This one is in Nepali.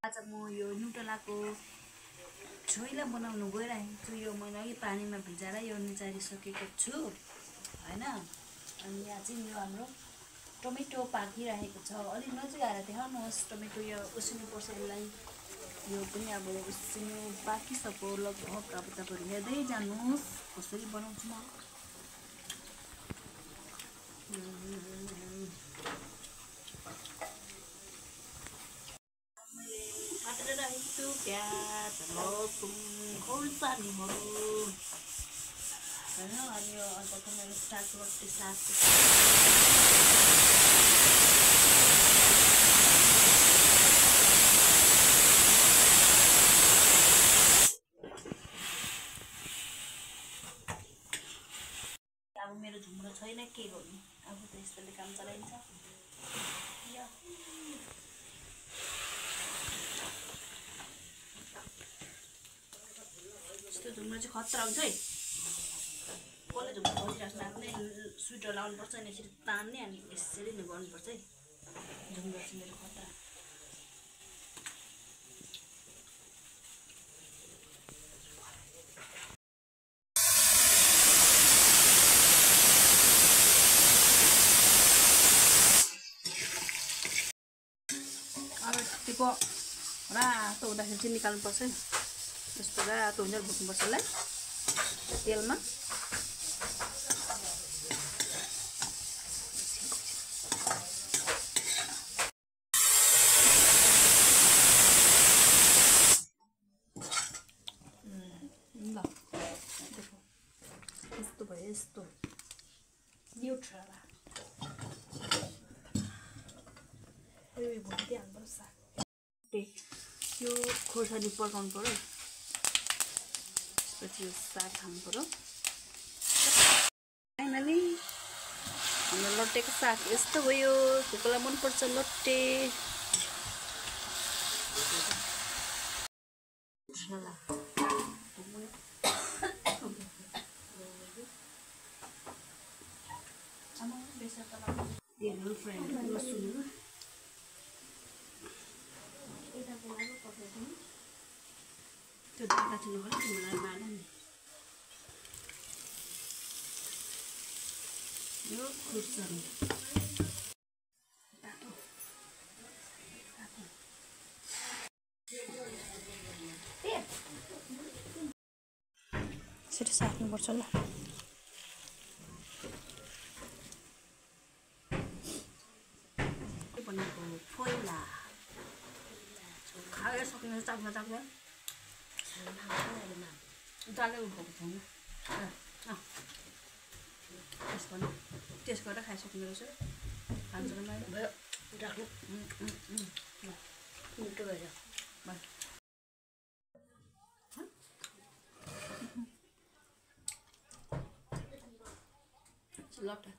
आज म यो न्युटेलाको छोइला बनाउनु गइरहेको छु। यो मैले अघि पानीमा भिजाएर यो निचारिसकेको छु हैन। अनि यहाँ चाहिँ यो हाम्रो टमेटो पाकिरहेको छ। अलि नजिक आएर देखाउनुहोस्। टमेटो यो उसिन्नुपर्छ यसलाई। यो पनि अब उसिन्नु पाकिसक्यो लगभग। अब तपाईहरु हेर्दै जानुहोस् कसरी बनाउँछु म। काटेर राखेको छु प्याज, लसुन, खोर्सानीहरू हैन। अनि यो अर्को मेरो सागको अब मेरो झुम्रो छैन के गर्नु। अब त यस्तोले काम चलाइन्छ। यस्तो झुम्रो चाहिँ खतरा हुन्छ है। कसले झुम्रो बसिरहेको छ आफ्नै स्वेटर लाउनुपर्छ अनि यसरी तान्ने अनि यसरी नै गर्नुपर्छ है। झुम्रो चाहिँ मेरो खतरा। अब यतिको रातो हुँदाखेरि चाहिँ निकाल्नुपर्छ नि। यस्तो रातो हुन्छ भुट्नुपर्छ यसलाई तेलमा। ल देखो यस्तो भयो। यस्तो न्युट्रेला भुट्दै हाल्नुपर्छ साग। यो खोर्सानी पकाउनु पर्यो। त्यसपछि यो साग खानु पर्यो। फाइनली हाम्रो लट्टेको साग यस्तो भयो। कोकोलाई मनपर्छ लट्टे। त्यो दादा थिनु होला तिमीलाई मार्नु नि। यो खुर्सानी यसरी साट्नुपर्छ ल। बनाएको फोइला खाएर सक्ने चाक्न दालै उठाएको छैन। टेस्ट गरेर खाइसक्नु रहेछ। खान्छ भयो राख्नु मिठो भएर लट्टा